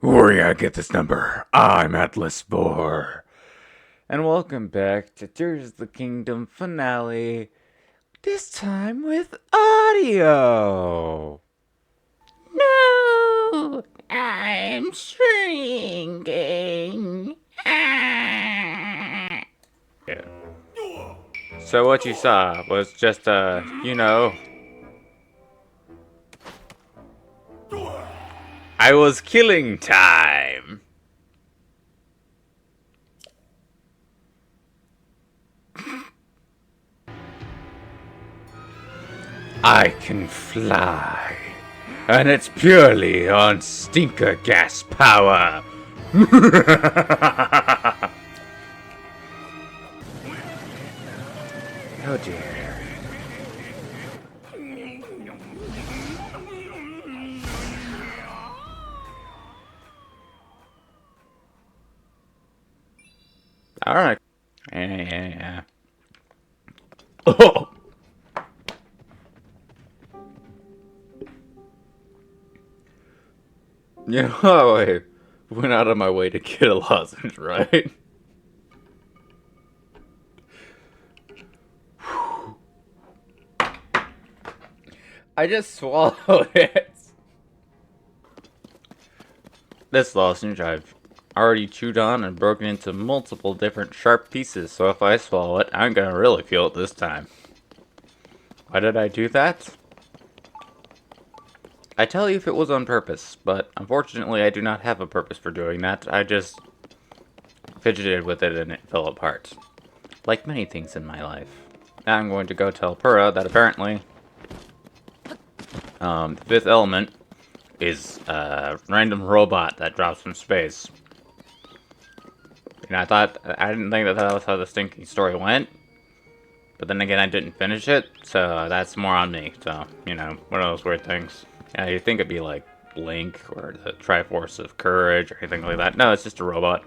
Where you get this number? I'm Atlas 4. And welcome back to Tears of the Kingdom finale. This time with audio. No, I'm shrinking. Ah. Yeah. So what you saw was just I was killing time. I can fly. And it's purely on stinker gas power. Oh dear. Alright. Yeah. Oh! You know how I went out of my way to get a lozenge, right? I just swallowed it. This lozenge I've already chewed on and broken into multiple different sharp pieces, so if I swallow it, I'm gonna really feel it this time. Why did I do that? I tell you if it was on purpose, but unfortunately I do not have a purpose for doing that. I just fidgeted with it and it fell apart. Like many things in my life. Now I'm going to go tell Pura that apparently the fifth element is a random robot that drops from space. And I didn't think that was how the stinking story went. But then again, I didn't finish it, so that's more on me. So, you know, one of those weird things. Yeah, you'd think it'd be like Link or the Triforce of Courage or anything like that. No, it's just a robot.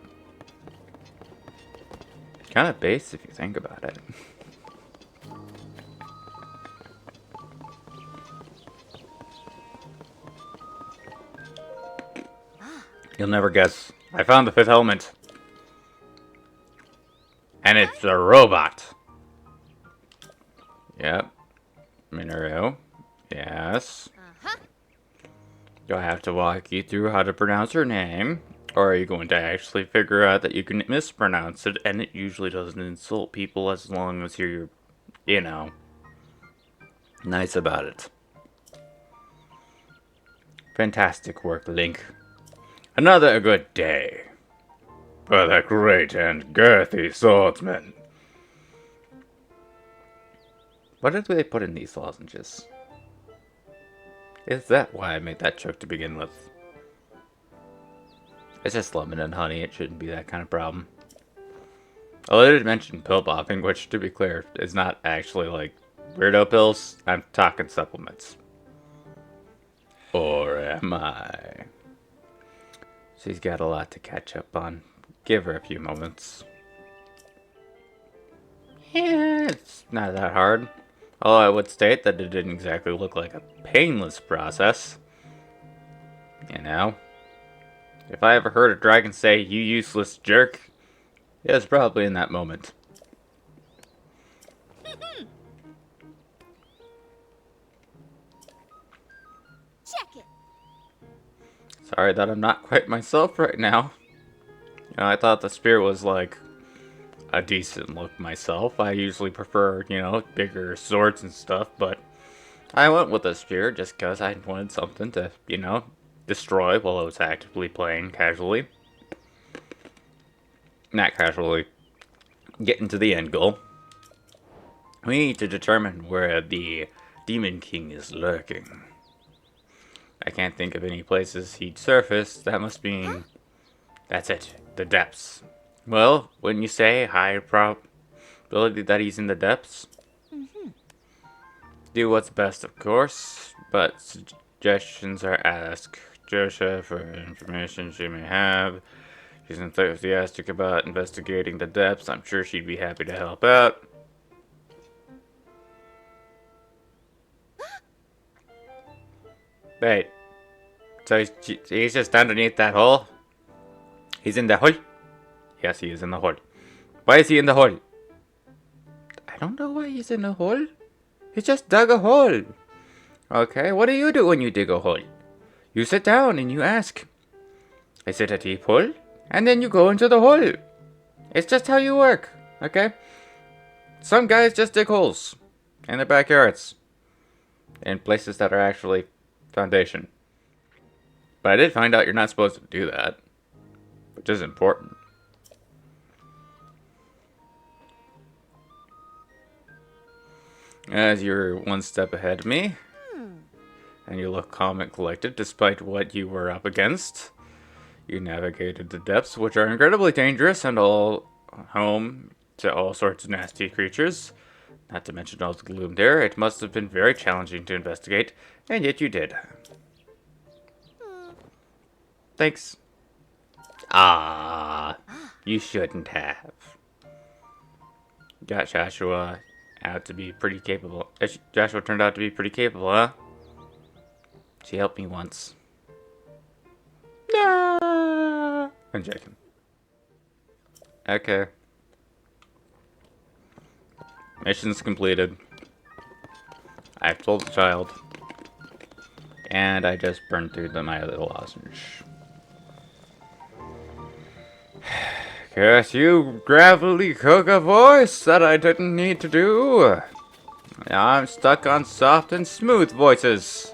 Kind of base if you think about it. You'll never guess. I found the fifth element. And it's a robot. Yep. Minoru. Yes. Do I have to walk you through how to pronounce her name? Or are you going to actually figure out that you can mispronounce it and it usually doesn't insult people as long as you're, you know, nice about it? Fantastic work, Link. Another good day for the great and girthy swordsman. What did they put in these lozenges? Is that why I made that joke to begin with? It's just lemon and honey, it shouldn't be that kind of problem. Oh, I did mention pill popping, which, to be clear, is not actually like weirdo pills. I'm talking supplements. Or am I? She's got a lot to catch up on. Give her a few moments. Yeah, it's not that hard. Although I would state that it didn't exactly look like a painless process. You know? If I ever heard a dragon say, "You useless jerk," it was probably in that moment. Check it. Sorry that I'm not quite myself right now. You know, I thought the spear was like a decent look myself. I usually prefer, you know, bigger swords and stuff, but I went with a spear just because I wanted something to, you know, destroy while I was actively playing casually. Not casually, getting to the end goal. We need to determine where the Demon King is lurking. I can't think of any places he'd surface. That must mean... That's it. The depths. Well, wouldn't you say high probability that he's in the depths? Do what's best, of course, but suggestions are asked. Joshua for information she may have. She's enthusiastic about investigating the depths. I'm sure she'd be happy to help out. Wait. So he's just underneath that hole? He's in the hole? Yes, he is in the hole. Why is he in the hole? I don't know why he's in the hole. He just dug a hole. Okay, what do you do when you dig a hole? You sit down and you ask, is it a deep hole? And then you go into the hole. It's just how you work, okay? Some guys just dig holes in their backyards. In places that are actually foundation. But I did find out you're not supposed to do that. Which is important. As you're one step ahead of me. And you look calm and collected despite what you were up against. You navigated the depths, which are incredibly dangerous and all home to all sorts of nasty creatures. Not to mention all the gloom there. It must have been very challenging to investigate, and yet you did. Thanks. Ah, you shouldn't have. Got Joshua out to be pretty capable. Joshua turned out to be pretty capable, huh? She helped me once. No, I'm joking. Okay. Mission's completed. I've told the child. And I just burned through my little lozenge. Guess you gravelly cook a voice that I didn't need to do. Now I'm stuck on soft and smooth voices.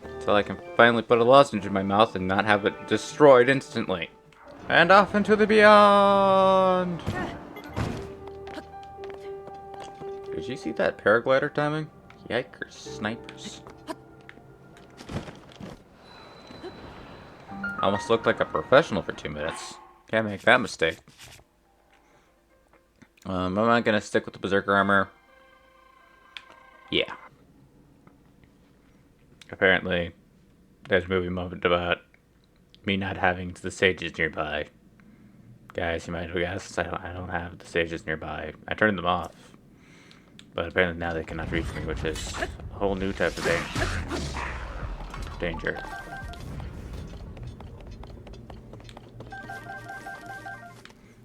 Until I can finally put a lozenge in my mouth and not have it destroyed instantly. And off into the beyond. Did you see that paraglider timing? Yikers, snipers. Almost looked like a professional for 2 minutes. Can't make that mistake. Am I gonna stick with the berserker armor? Yeah. Apparently, there's a movie moment about me not having the sages nearby. Guys, you might have guessed I don't have the sages nearby. I turned them off. But apparently now they cannot reach me, which is a whole new type of danger.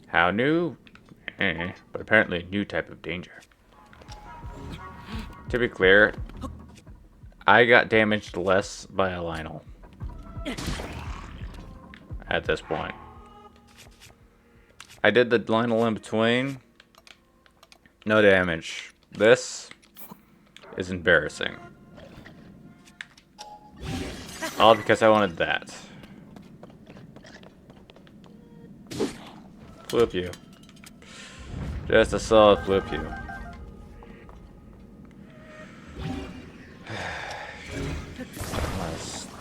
How new? But apparently a new type of danger. To be clear, I got damaged less by a Lionel. At this point. I did the Lionel in between. No damage. This is embarrassing. All because I wanted that. Flip you. Just a solid flip you.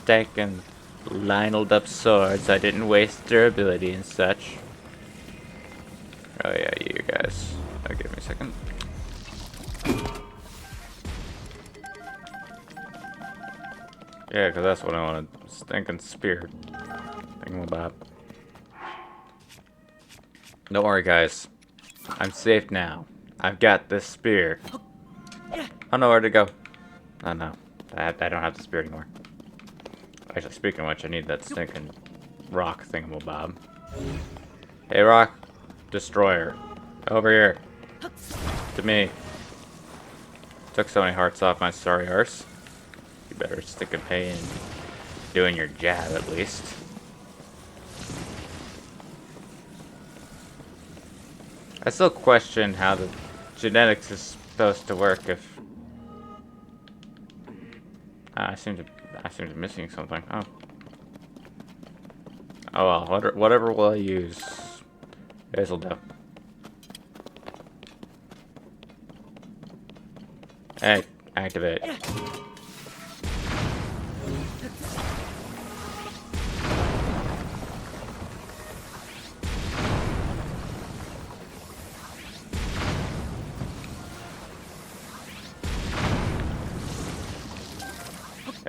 Stacking Lionel'd up swords. I didn't waste durability and such. Oh yeah, you guys. Oh, give me a second. Yeah, because that's what I wanted. Stinking spear. Thingamabob. Don't worry, guys. I'm safe now. I've got this spear. I know where to go. Oh no. I don't have the spear anymore. Actually, speaking of which, I need that stinking rock thingamabob. Hey, rock destroyer. Over here. To me. Took so many hearts off my sorry arse. You better stick and pay and doing your jab at least. I still question how the genetics is supposed to work if I seem to be missing something. Oh. Oh well, whatever will I use? This'll do. Hey, activate.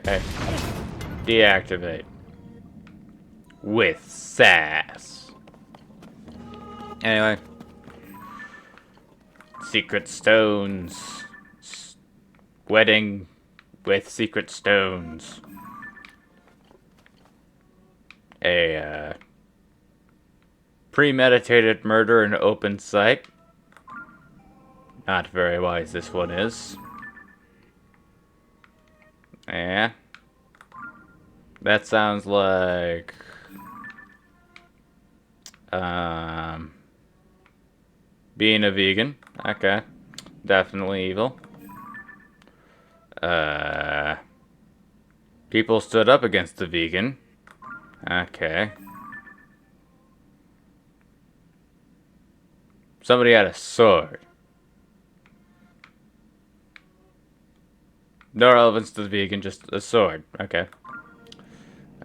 Okay. Deactivate. With sass. Anyway. Secret stones. Wedding with secret stones. a premeditated murder in open sight. Not very wise this one is. Yeah. That sounds like being a vegan. Okay. Definitely evil. People stood up against the vegan. Okay. Somebody had a sword. No relevance to the vegan, just a sword. Okay.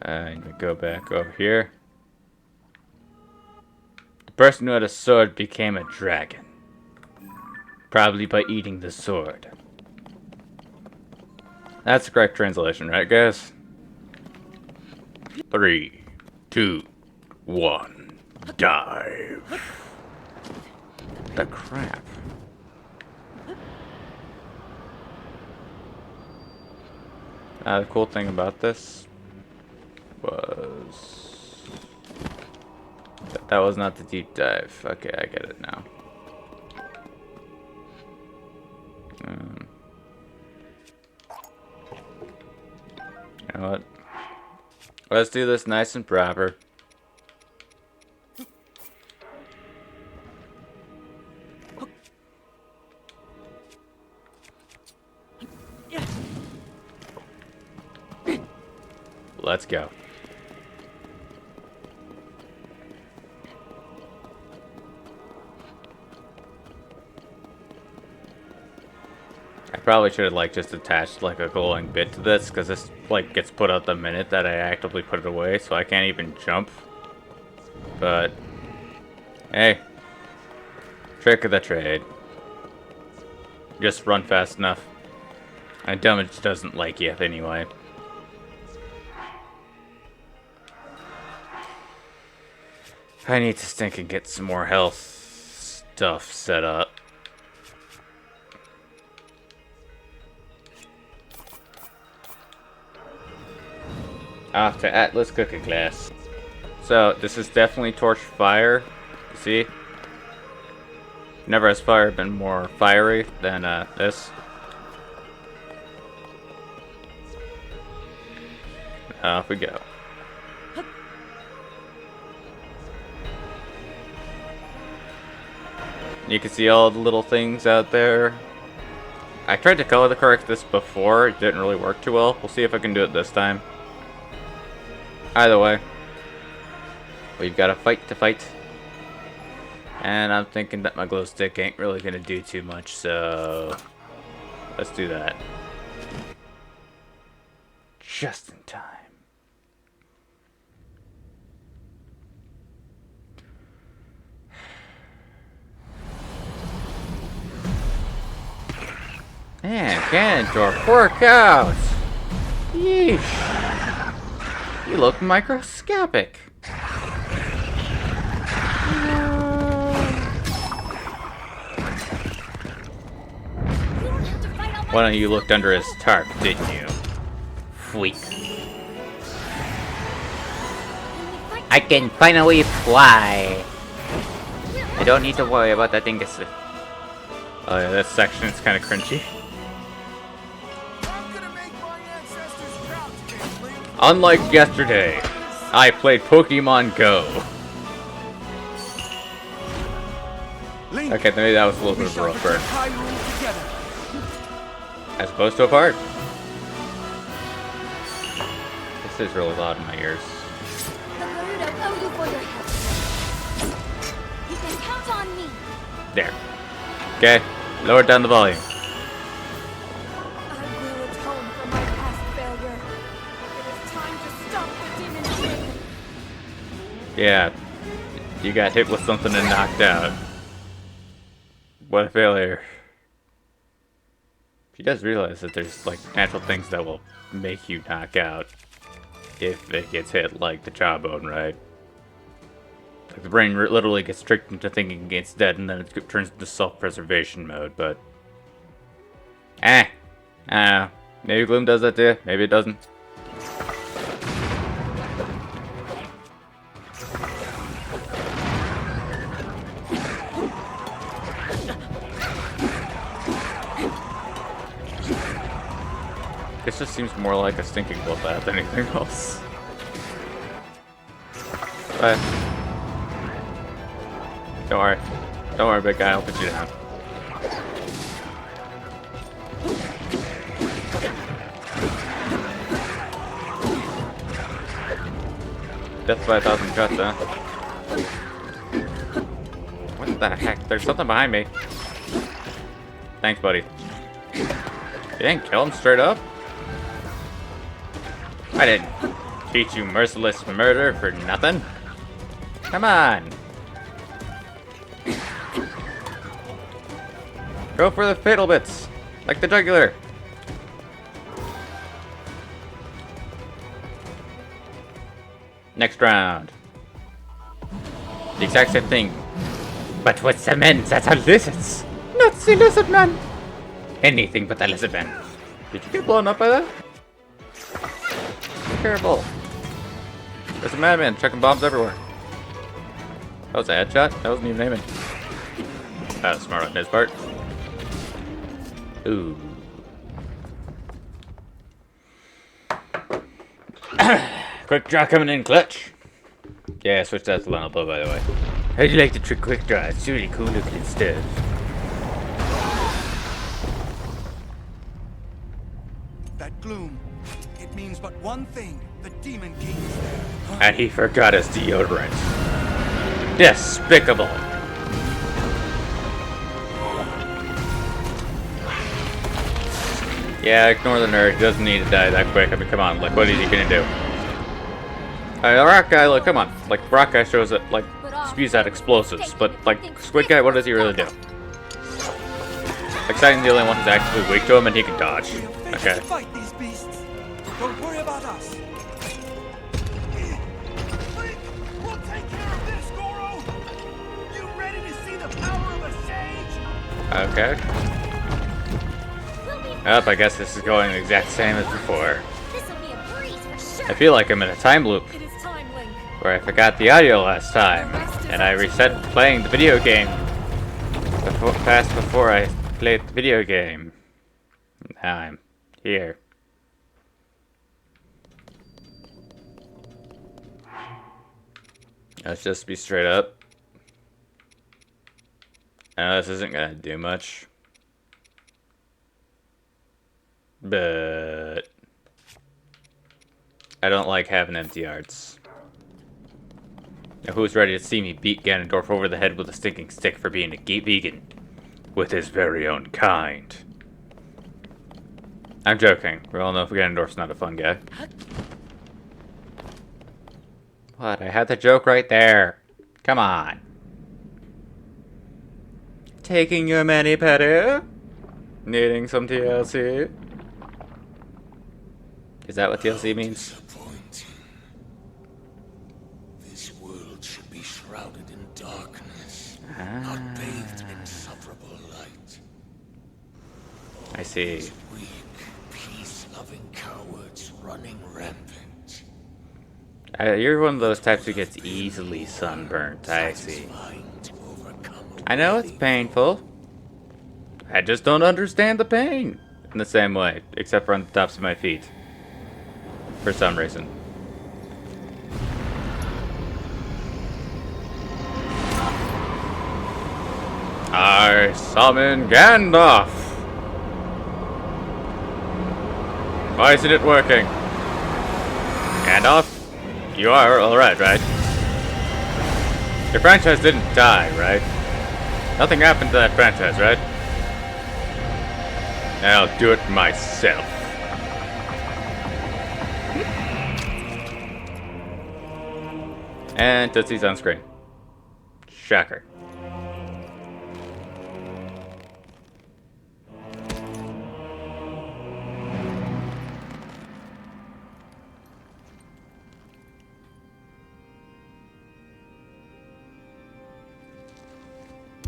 I'm gonna go back over here. The person who had a sword became a dragon. Probably by eating the sword. That's the correct translation, right, guys? 3, 2, 1, dive. The crap. The cool thing about this was that was not the deep dive. Okay, I get it now. You know what? Let's do this nice and proper. Let's go. I probably should have like just attached like a glowing bit to this, because this like gets put out the minute that I actively put it away, so I can't even jump. But hey, trick of the trade. Just run fast enough. And damage doesn't like you anyway. I need to stink and get some more health stuff set up. Off to Atlas cooking class. So this is definitely torch fire. You see? Never has fire been more fiery than this. Off we go. You can see all the little things out there. I tried to color correct this before. It didn't really work too well. We'll see if I can do it this time. Either way, we've got a fight to fight. And I'm thinking that my glow stick ain't really gonna do too much, so let's do that. Just in time. Man, Ganondorf, work out! Yeesh. You look microscopic. Why don't you look under his tarp, didn't you? Fleek. I can finally fly. I don't need to worry about that thing. Oh yeah, this section is kind of cringy. Unlike yesterday, I played Pokemon Go. Okay, maybe that was a little bit of a rough burn. As opposed to a part. This is really loud in my ears. There. Okay, lower down the volume. Yeah, you got hit with something and knocked out. What a failure. You guys realize that there's like natural things that will make you knock out if it gets hit, like the jawbone, right? Like the brain literally gets tricked into thinking it's dead, and then it turns into self-preservation mode. But I don't know. Maybe Gloom does that too. Maybe it doesn't. This just seems more like a stinking bloodbath than anything else. But don't worry. Don't worry, big guy, I'll put you down. Death by 1,000 cuts, huh? What the heck? There's something behind me. Thanks, buddy. You didn't kill him straight up? I didn't teach you merciless murder for nothing. Come on. Go for the fatal bits, like the jugular. Next round. The exact same thing. But with the men that are lizards. Not the lizard man. Anything but the lizard man. Did you get blown up by that? Be careful. There's a madman chucking bombs everywhere. That was a headshot? That wasn't even aiming. That was smart on his part. Ooh. Quick draw coming in clutch. Yeah, switch that to Lionel Blow, by the way. How'd you like the trick quick draw? It's really cool looking stuff. That gloom, it means but one thing. The Demon King is there. And he forgot his deodorant. Despicable. Yeah, ignore the nerd. He doesn't need to die that quick. I mean, come on. Like, what is he gonna do? The rock guy, like, come on. Like, rock guy shows it, like, spews out explosives. But, like, squid guy, what does he really do? Like, Titan's the only one who's actually weak to him, and he can dodge. Okay. Fight these beasts. Don't worry about us. We'll take care of this, Goro. You ready to see the power of a sage? Okay. Yep, I guess this is going the exact same as before. This'll be a breeze for sure. I feel like I'm in a time loop It is time, Link. where I forgot the audio last time, and I reset playing the video game before I played the video game. Now I'm here. Let's just be straight up. I know this isn't gonna do much, but I don't like having empty hearts. Now who's ready to see me beat Ganondorf over the head with a stinking stick for being a vegan with his very own kind? I'm joking. We all know Ganondorf's not a fun guy. What? I had the joke right there. Come on. Taking your mani-pedi? Needing some TLC? Is that what TLC means? Disappointing. This world should be shrouded in darkness, not bathed in insufferable light. I see. These weak, peace-loving cowards running rampant. You're one of those types who gets easily sunburnt, I see. Satisfying to overcome I know it's painful. I just don't understand the pain in the same way, except for on the tops of my feet. For some reason. I summon Gandalf! Why isn't it working? Gandalf? You are alright, right? Your franchise didn't die, right? Nothing happened to that franchise, right? I'll do it myself. And Tootsie's on screen. Shocker.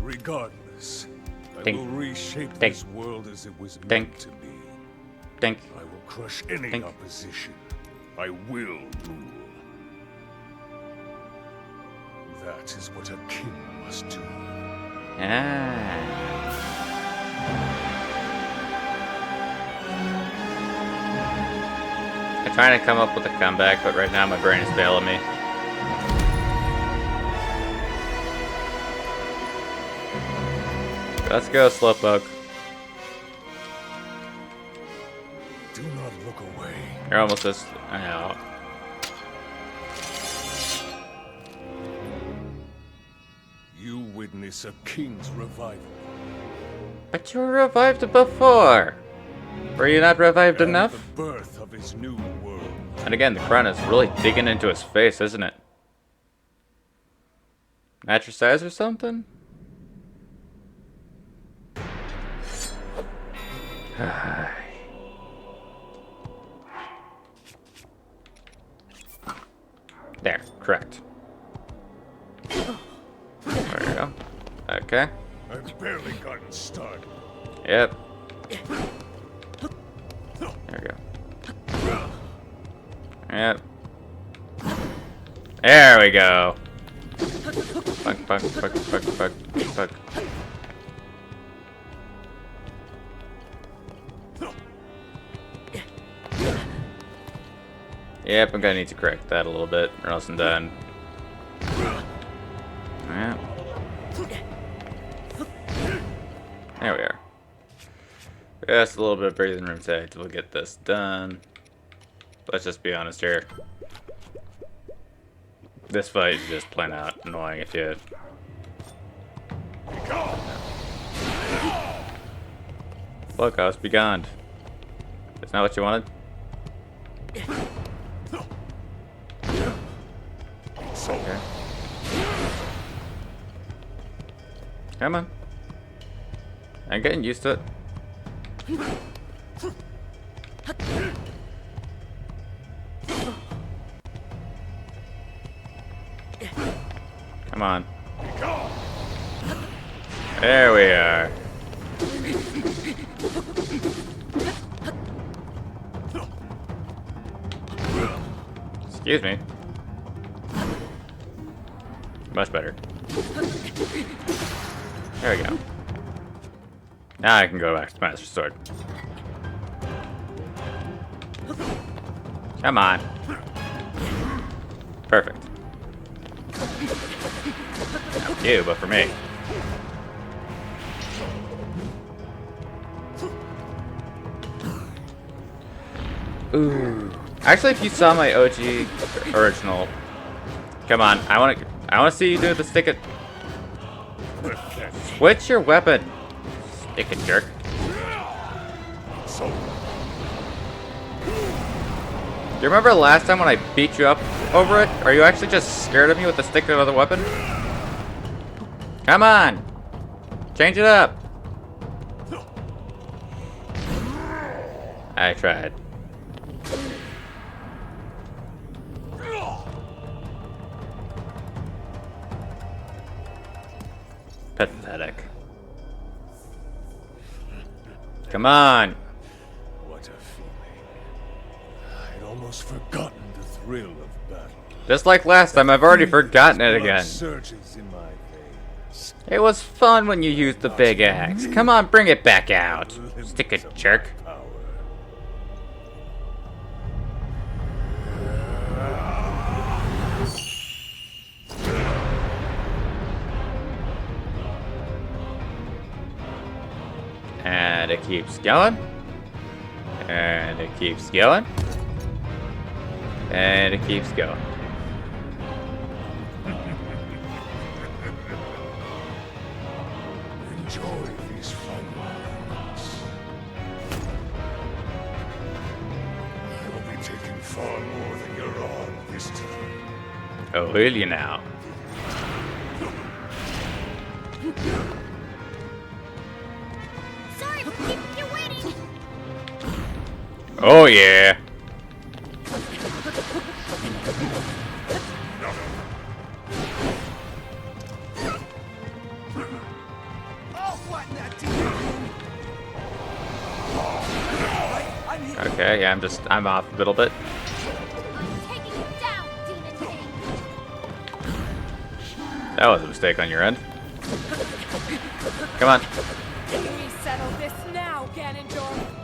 Regardless, I Ding. will reshape Ding. this world as it was Ding. meant to be. Think. I will crush any Ding. opposition. I will rule. That is what a king must do. Ah. I'm trying to come up with a comeback, but right now my brain is failing me. Let's go, Slowpoke. Do not look away. You're almost as... I know. You witness a king's revival. But you were revived before. Were you not revived And enough? the birth of his new world. And again, the crown is really digging into his face, isn't it? Match size or something? There, correct. There we go. Okay. I've barely gotten started. Yep. There we go. Yep. There we go. Fuck, fuck, fuck, fuck, fuck, fuck. Yep, I'm gonna need to correct that a little bit, or else I'm done. Yep. There we are. Just a little bit of breathing room today till we get this done. Let's just be honest here. This fight is just plain out annoying if you... Look, I was begone. Isn't that what you wanted? Okay. Come on. I'm getting used to it. Come on. There we are. Excuse me. Much better. There we go. Now I can go back to Master Sword. Come on. Perfect. Not for you, but for me. Ooh. Actually, if you saw my OG original, come on, I want to see you do the stick it. Switch your weapon, stick it, jerk. You remember last time when I beat you up over it? Are you actually just scared of me with the stick of the weapon? Come on, change it up. I tried. Pathetic. Come on. What a feeling. I'd almost forgotten the thrill of battle. Just like last time, I've already forgotten it again. Surges in my veins. It was fun when you used the big axe. Come on, bring it back out. Stick it, jerk. Power. And it keeps going. And it keeps going. And it keeps going. Enjoy these fun moments. I will be taking far more than you're on this time. Oh, will you now? Sorry for keeping you waiting. Oh, yeah. I'll flatten that demon. I'm here. Okay, yeah, I'm off a little bit. I'm taking you down, Demon King. That was a mistake on your end. Come on. We settle this now, Ganondorf.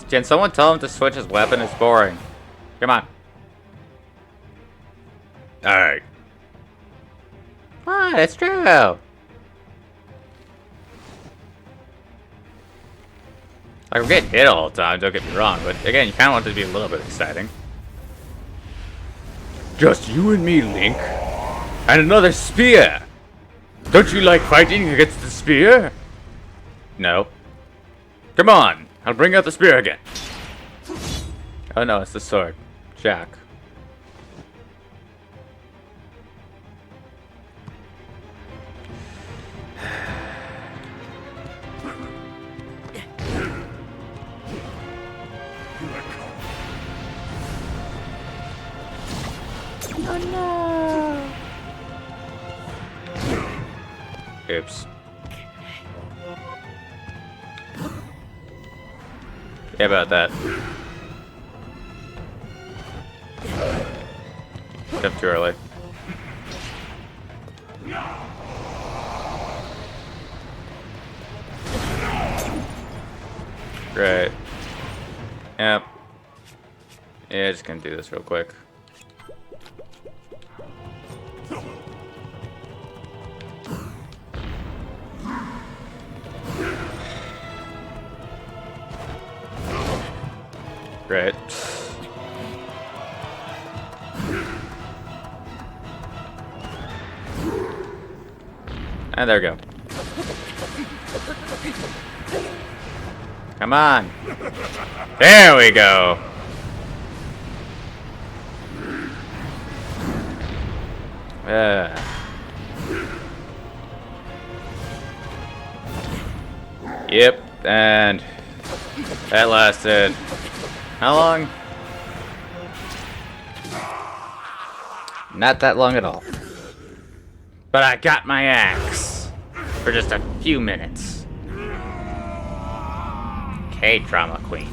Can someone tell him to switch his weapon? It's boring. Come on. Alright. Ah, that's true. Like, I'm getting hit all the time, don't get me wrong, but again, you kind of want it to be a little bit exciting. Just you and me, Link. And another spear! Don't you like fighting against the spear? No. Come on, I'll bring out the spear again. Oh no, it's the sword. Jack. Oh no! Oops. Yeah, about that. Jumped too early. Great. Yep. Yeah, just gonna do this real quick. Great. And there we go. Come on. There we go. Yep, and that lasted how long? Not that long at all. But I got my axe for just a few minutes. Okay, drama queen.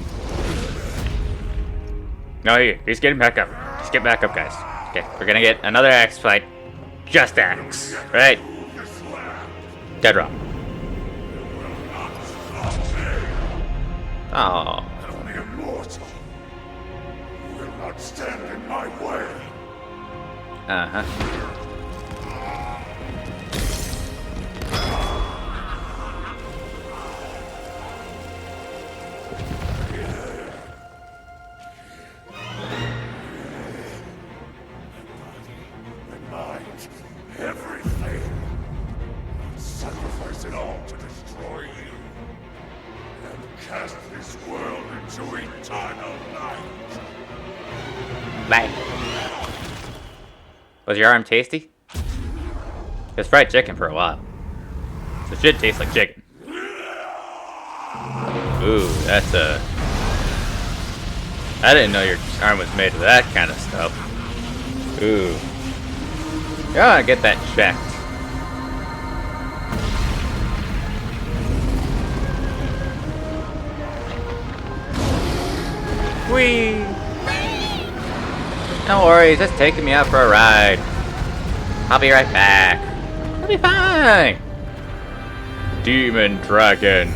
No, he's getting back up. Just get back up, guys. Okay, we're gonna get another axe fight. Just axe, right? Dead wrong. Oh. Only immortal will not stand in my way. Uh-huh. Everything. Sacrifice it all to destroy you. And cast this world into eternal night. Bye. Was your arm tasty? It was fried chicken for a while. So it should taste like chicken. Ooh, that's a... I didn't know your arm was made of that kind of stuff. Ooh. You gotta get that checked. Whee! No worries, just taking me out for a ride. I'll be right back. I'll be fine. Demon Dragon.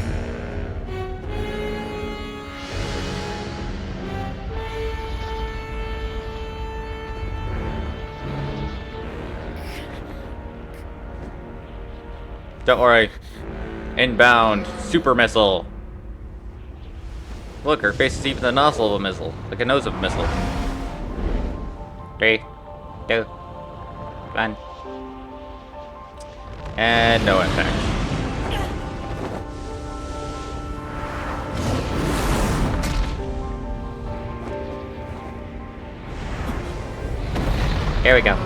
Don't worry. Inbound super missile. Look, her face is even the nozzle of a missile, like a nose of a missile. 3, 2, 1. And no impact. Here we go.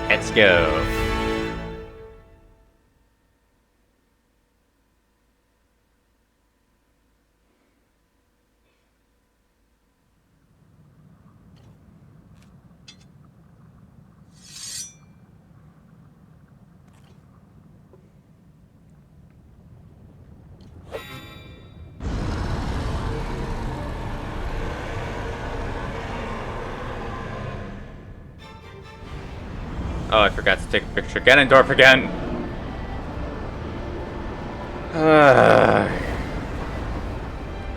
Let's go. Oh, I forgot to take a picture. Ganondorf again!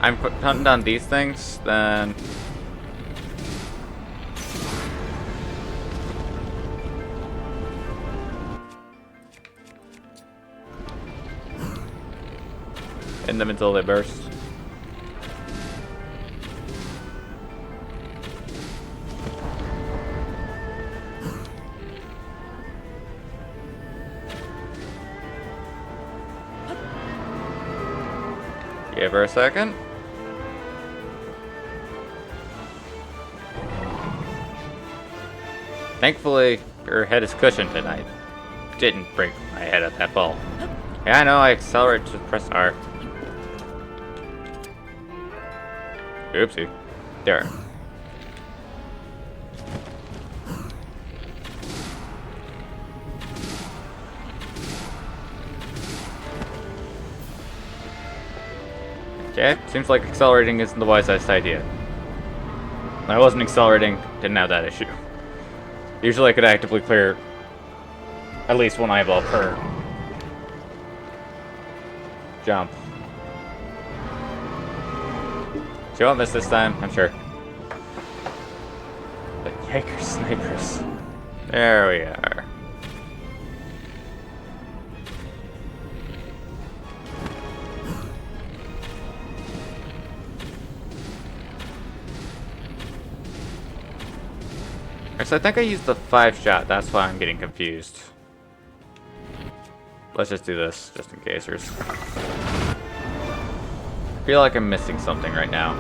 I'm hunting down these things, then... in them until they burst. Give her a second. Thankfully, her head is cushioned and I didn't break my head at that fall. Yeah, I know, I accelerated to press R. Oopsie. There. Okay, seems like accelerating isn't the wisest idea. I wasn't accelerating, didn't have that issue. Usually I could actively clear at least one eyeball per jump. She won't miss this time, I'm sure. The Jaeger snipers. There we are. So I think I used the 5-shot, that's why I'm getting confused. Let's just do this, just in case there's... I feel like I'm missing something right now.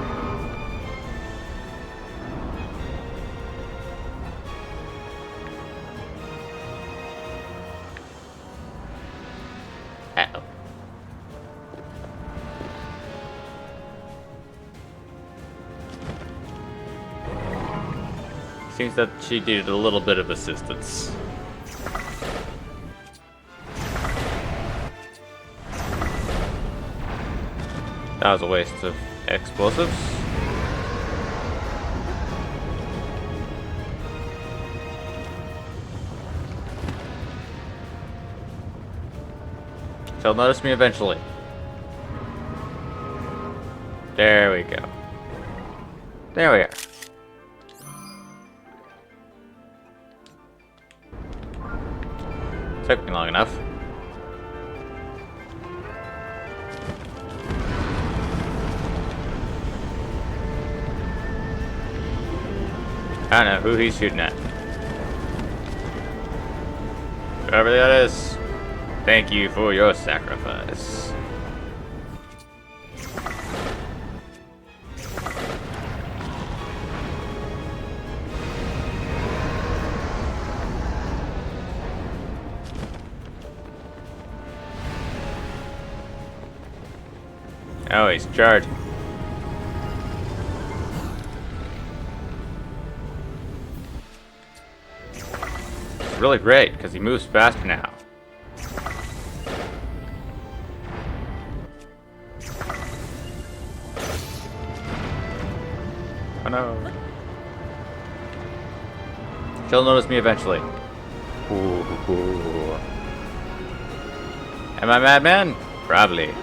Uh-oh. Seems that she needed a little bit of assistance. That was a waste of explosives. She'll notice me eventually. There we go. There we are. Took me long enough. I don't know who he's shooting at. Whoever that is, thank you for your sacrifice. Oh, he's charged. It's really great because he moves faster now. Oh no. She'll notice me eventually. Ooh. Am I Madman? Probably.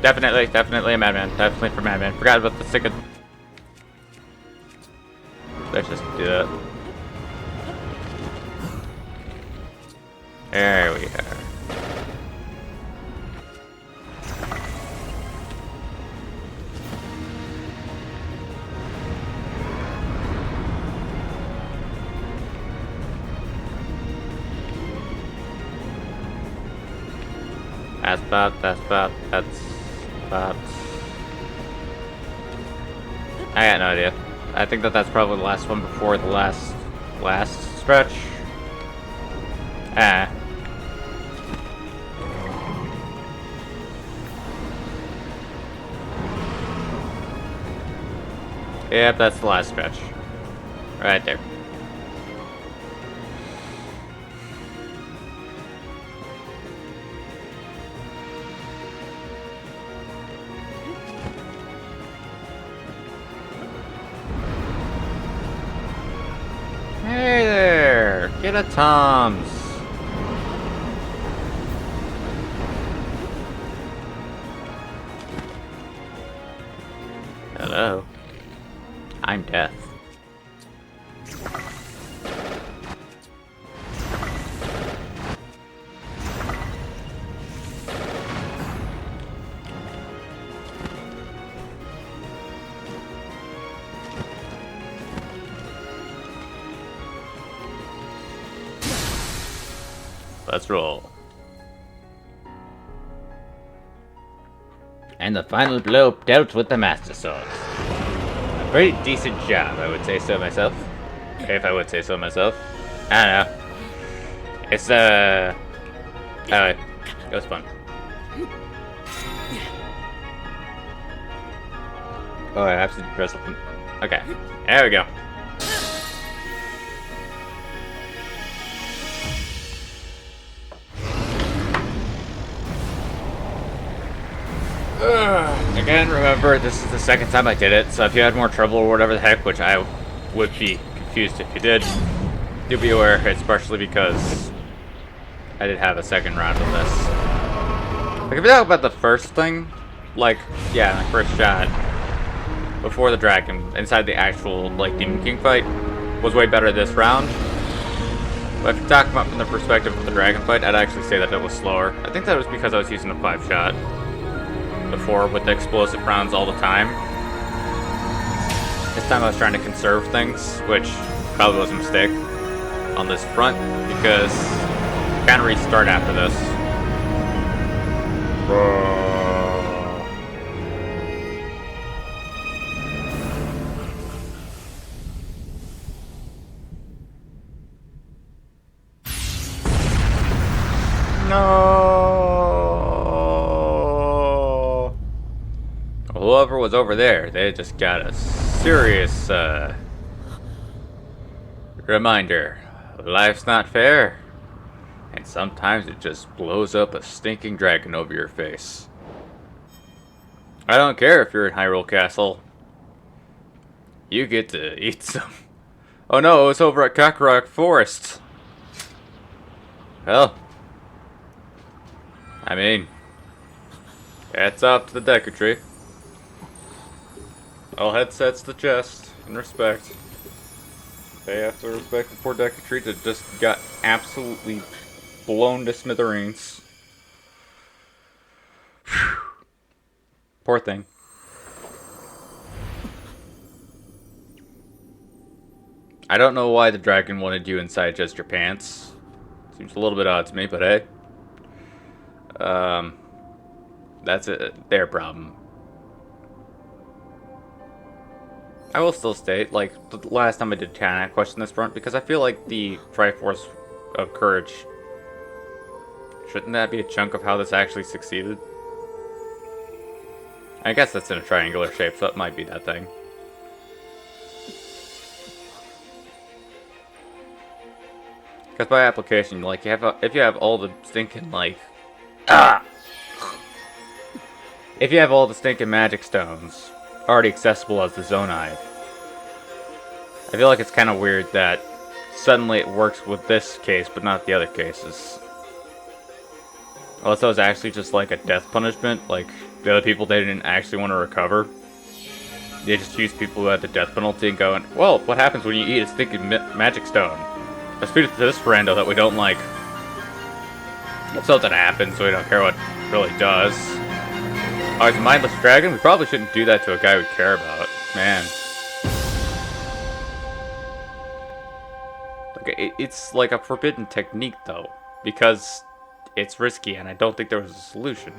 Definitely a madman. Definitely for madman. Forgot about the stick of... Let's just do that. There we are. That's about. I got no idea. I think that's probably the last one before the last stretch. Ah. Yep, that's the last stretch. Right there. Hey there! Get a Tom's! Hello. I'm Death. Let's roll. And the final blow dealt with the Master Sword. A pretty decent job, I would say so myself. If I would say so myself. I don't know. It's, it was fun. Oh, I have to press something. Okay, there we go. Again, remember, this is the second time I did it, so if you had more trouble or whatever the heck, which I would be confused if you did, do be aware it's partially because I did have a second round of this. Like, if you talk about the first thing, like, yeah, my first shot before the dragon, inside the actual, like, Demon King fight, was way better this round. But if you talk about from the perspective of the dragon fight, I'd actually say that it was slower. I think that was because I was using a 5-shot. Before with the explosive rounds all the time. This time I was trying to conserve things, which probably was a mistake on this front because you kind of restart after this. No. Whoever was over there, they just got a serious reminder. Life's not fair. And sometimes it just blows up a stinking dragon over your face. I don't care if you're in Hyrule Castle. You get to eat some. Oh no, it was over at Kakarot Forest. Well, I mean, hats off to the Deku Tree. All headsets to chest, and respect. They have to respect the poor Deku Tree that just got absolutely blown to smithereens. Whew. Poor thing. I don't know why the dragon wanted you inside just your pants. Seems a little bit odd to me, but hey. That's their problem. I will still state, like, the last time I did canon, I questioned this front because I feel like the Triforce of Courage, shouldn't that be a chunk of how this actually succeeded? I guess that's in a triangular shape, so it might be that thing. Because by application, like, if you have all the stinking, like, if you have all the stinking magic stones already accessible as the Zonai, I feel like it's kind of weird that suddenly it works with this case, but not the other cases. Unless that was actually just like a death punishment, like the other people they didn't actually want to recover. They just used people who had the death penalty and going, well, what happens when you eat a stinking magic stone? Let's feed it to this friendo that we don't like. If something happens, so we don't care what it really does. Oh, he's a mindless dragon? We probably shouldn't do that to a guy we care about. Man. Like, it's like a forbidden technique, though. Because it's risky, and I don't think there was a solution.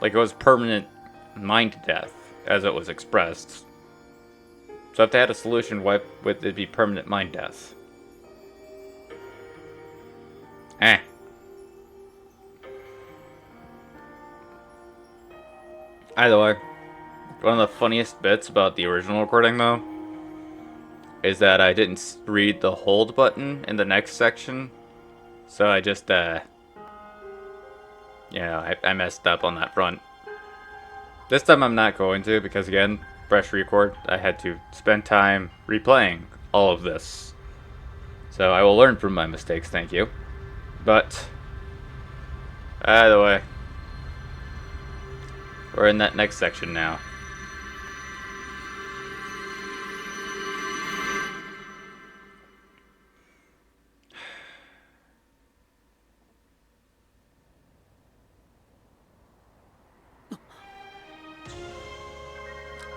Like, it was permanent mind death, as it was expressed. So if they had a solution, why would it be permanent mind death? Eh. Either way, one of the funniest bits about the original recording, though, is that I didn't read the hold button in the next section. So I just, I messed up on that front. This time I'm not going to, because again, fresh record, I had to spend time replaying all of this. So I will learn from my mistakes, thank you. But, either way, we're in that next section now.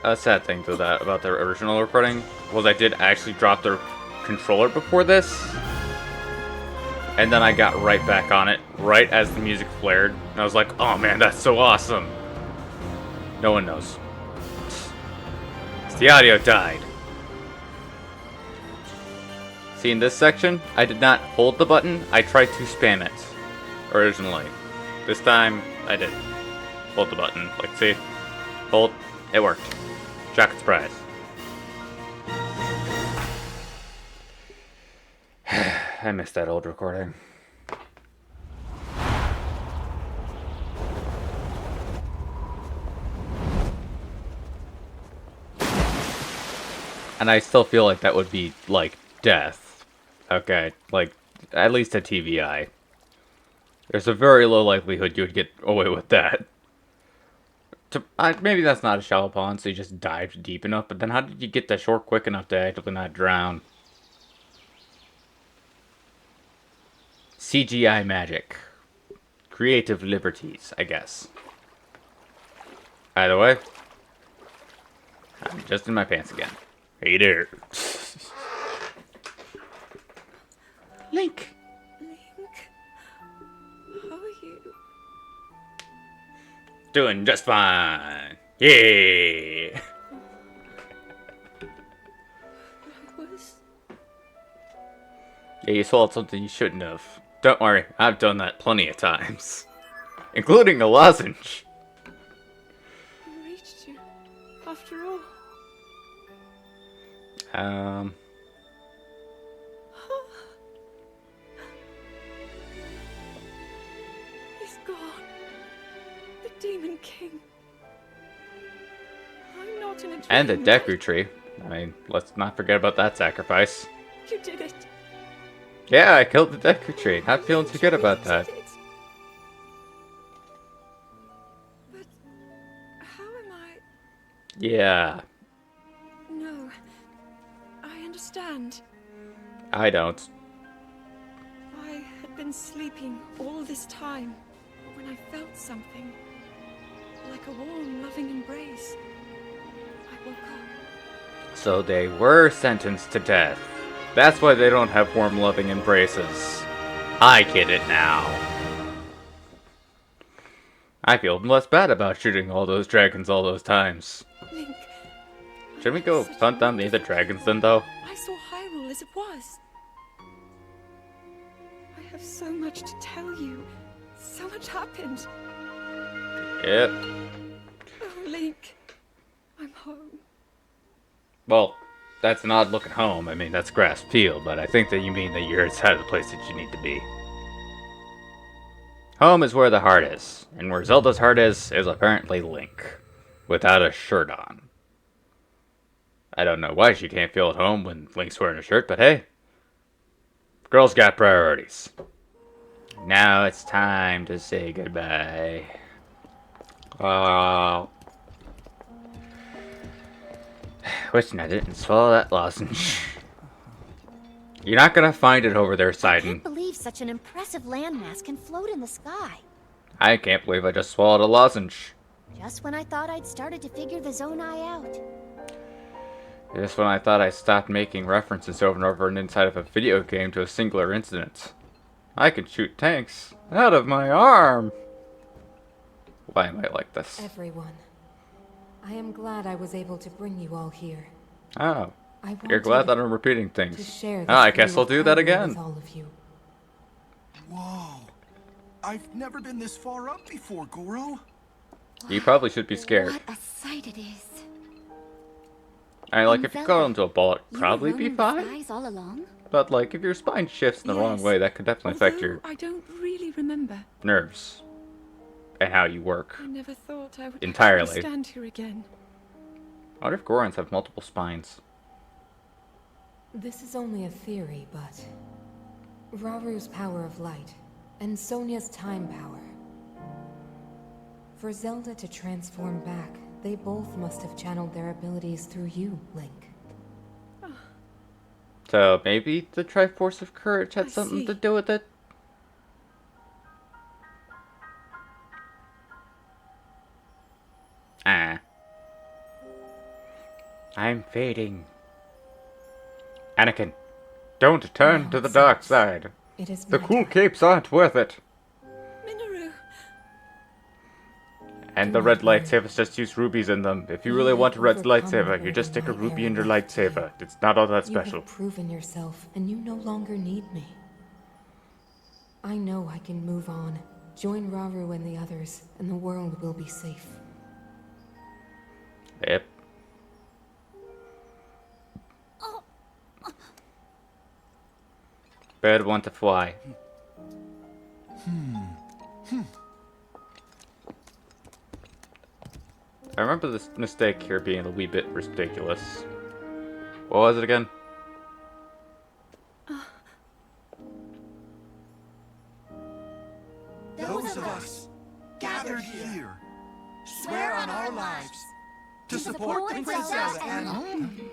A sad thing to that about the original recording was I did actually drop the controller before this, and then I got right back on it right as the music flared, and I was like, "Oh man, that's so awesome!" No one knows. The audio died. See, in this section, I did not hold the button. I tried to spam it originally. This time, I did hold the button. Like, see, hold. It worked. Shock and surprise. I missed that old recording. And I still feel like that would be, like, death. Okay, like, at least a TVI. There's a very low likelihood you would get away with that. Maybe that's not a shallow pond, so you just dived deep enough, but then how did you get that shore quick enough to actually not drown? CGI magic. Creative liberties, I guess. Either way, I'm just in my pants again. Hey there. Link. How are you? Doing just fine. Yeah. Yeah, you swallowed something you shouldn't have. Don't worry, I've done that plenty of times. Including a lozenge. I reached you, after all. He's gone. The Demon King. I'm not in a dream. And the Deku Tree. I mean, let's not forget about that sacrifice. You did it. Yeah, I killed the Deku Tree. Not feeling too good about that. But how am I? Yeah, No. I understand. I don't. I had been sleeping all this time when I felt something. Like a warm, loving embrace. I woke up. So they were sentenced to death. That's why they don't have warm, loving embraces. I get it now. I feel less bad about shooting all those dragons all those times. Link. Should we go hunt down the other dragons then, though? I saw Hyrule as it was. I have so much to tell you. So much happened. Yep. Oh, Link. I'm home. Well, that's an odd looking home. I mean, that's grass field, but I think that you mean that you're inside of the place that you need to be. Home is where the heart is, and where Zelda's heart is apparently Link, without a shirt on. I don't know why she can't feel at home when Link's wearing a shirt, but hey, girls got priorities. Now it's time to say goodbye. Wishing I didn't swallow that lozenge. You're not gonna find it over there, I Sidon. can't believe such an impressive landmass can float in the sky. I can't believe I just swallowed a lozenge. Just when I thought I'd started to figure the Zonai out. Just when I thought I stopped making references over and over and inside of a video game to a singular incident. I can shoot tanks out of my arm. Why am I like this? Everyone, I am glad I was able to bring you all here. Oh, I you're glad wanted that I'm repeating to things. share Oh, I this guess view I'll of do that Hyrule again. with all of you. Whoa. I've never been this far up before, Goro. You probably should be scared. What a sight it is. I mean, like, And if you Zelda, go into a ball, it'd You probably were be roaming the fine. skies all along? But, like, if your spine shifts in the wrong Yes. way, that could definitely affect your Although I don't really remember. nerves and how you work. I never thought I would Entirely. ever stand here again. I wonder if Gorons have multiple spines. This is only a theory, but Raru's power of light, and Sonia's time power. For Zelda to transform back, they both must have channeled their abilities through you, Link. So maybe the Triforce of Courage had I something see. to do with it? Ah. I'm fading. Anakin, don't turn to the dark side. It is The my cool time. capes aren't worth it. Minoru! And Do the red not worry. lightsabers just use rubies in them. If you You really have want a red overcome lightsaber, you just more stick a than my ruby in your arrow left lightsaber. you. It's not all that You special. have proven yourself, and you no longer need me. I know I can move on, join Raru and the others, and the world will be safe. Yep. Bird want to fly. I remember this mistake here being a wee bit ridiculous. What was it again? Those of us gathered here swear on our lives to support Princess Zelda and...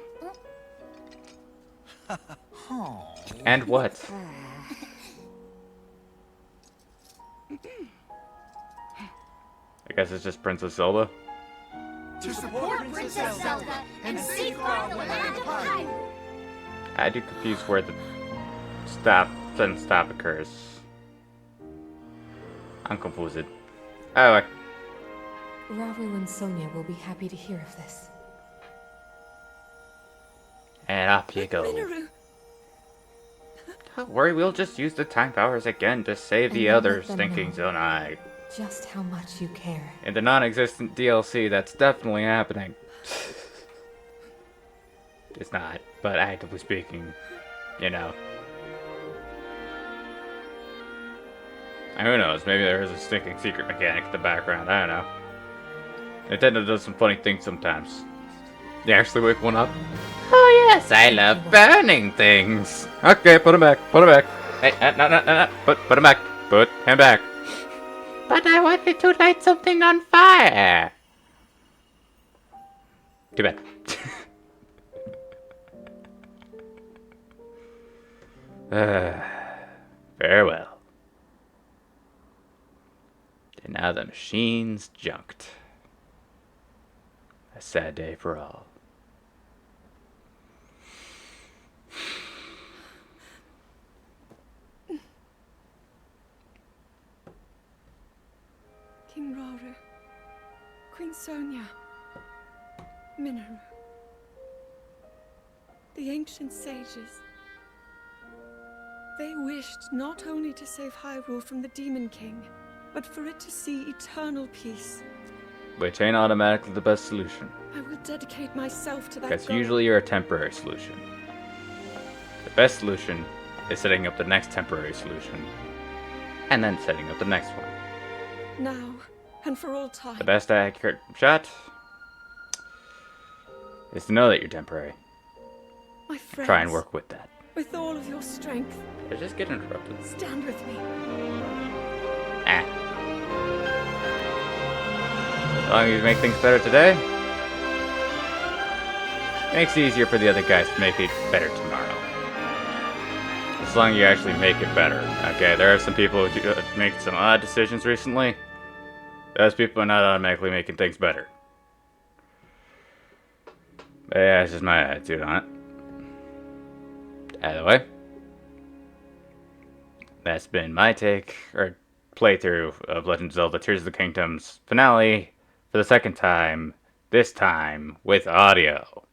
And what? I guess it's just Princess Zelda. to support Princess Zelda and safeguard the land of Hyrule. I do confuse where the sudden stop occurs. I'm confused. Oh, Raru and Sonia will be happy to hear of this. and off you go. Minoru! Don't worry, we'll just use the time powers again to save the And then other let them stinking know. Zonai. Just how much you care. In the non-existent DLC, that's definitely happening. It's not, but actively speaking, you know. And who knows, maybe there is a stinking secret mechanic in the background, I don't know. Nintendo does some funny things sometimes. You actually wake one up? Oh yes, I love burning things! Okay, put him back, put him back. Hey, no, put him back, put him back. But I wanted to light something on fire! Too bad. Farewell. And now the machine's junked. A sad day for all. King Raru, Queen Sonia, Minoru. The ancient sages. They wished not only to save Hyrule from the Demon King, but for it to see eternal peace. Which ain't automatically the best solution. I will dedicate myself to that Because goal. usually you're a temporary solution. The best solution is setting up the next temporary solution. And then setting up the next one. Now, and for all time. The best accurate shot is to know that you're temporary. My friends, Try and work with that. with all of your strength, I just get interrupted. stand with me. Ah. As long as you make things better today, makes it easier for the other guys to make it better tomorrow. As long as you actually make it better. Okay, there are some people who make some odd decisions recently. Those people are not automatically making things better. But yeah, that's just my attitude on it. Either way, that's been my take, or playthrough of Legend of Zelda Tears of the Kingdom's finale for the second time, this time with audio.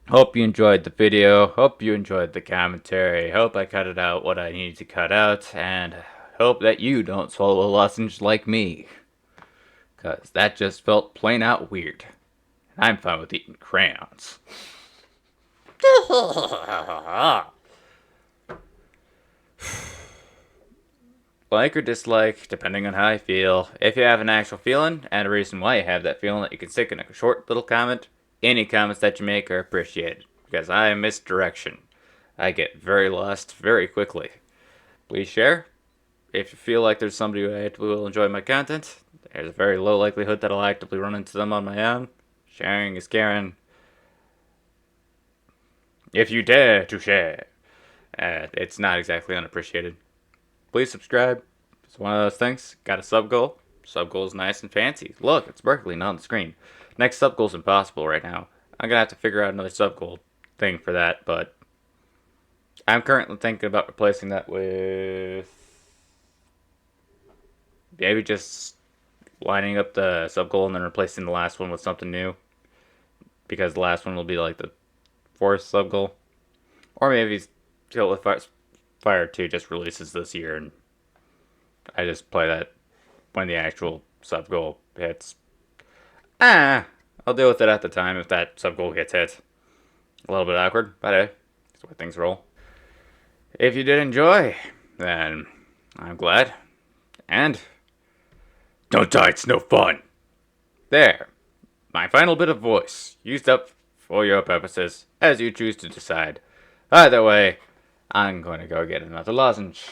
Hope you enjoyed the video, hope you enjoyed the commentary, hope I cut it out what I need to cut out, and hope that you don't swallow a lozenge like me. Cause that just felt plain out weird. And I'm fine with eating crayons. Like or dislike, depending on how I feel. If you have an actual feeling, and a reason why you have that feeling that you can stick in a short little comment, any comments that you make are appreciated. Because I miss direction. I get very lost very quickly. please share. If you feel like there's somebody who will enjoy my content, there's a very low likelihood that I'll actively run into them on my own. Sharing is caring. If you dare to share. It's not exactly unappreciated. Please subscribe. It's one of those things. Got a sub goal. Sub goal is nice and fancy. Look, it's sparkling on the screen. Next sub goal is impossible right now. I'm gonna have to figure out another sub goal thing for that, but I'm currently thinking about replacing that with maybe just lining up the sub goal and then replacing the last one with something new, because the last one will be like the 4th sub goal, or maybe Kill with Fire 2 just releases this year and I just play that when the actual sub goal hits. I'll deal with it at the time if that sub goal gets hit. A little bit awkward, but hey, that's the way things roll. If you did enjoy, then I'm glad. And don't die, it's no fun. There. My final bit of voice, used up for your purposes, as you choose to decide. Either way, I'm going to go get another lozenge.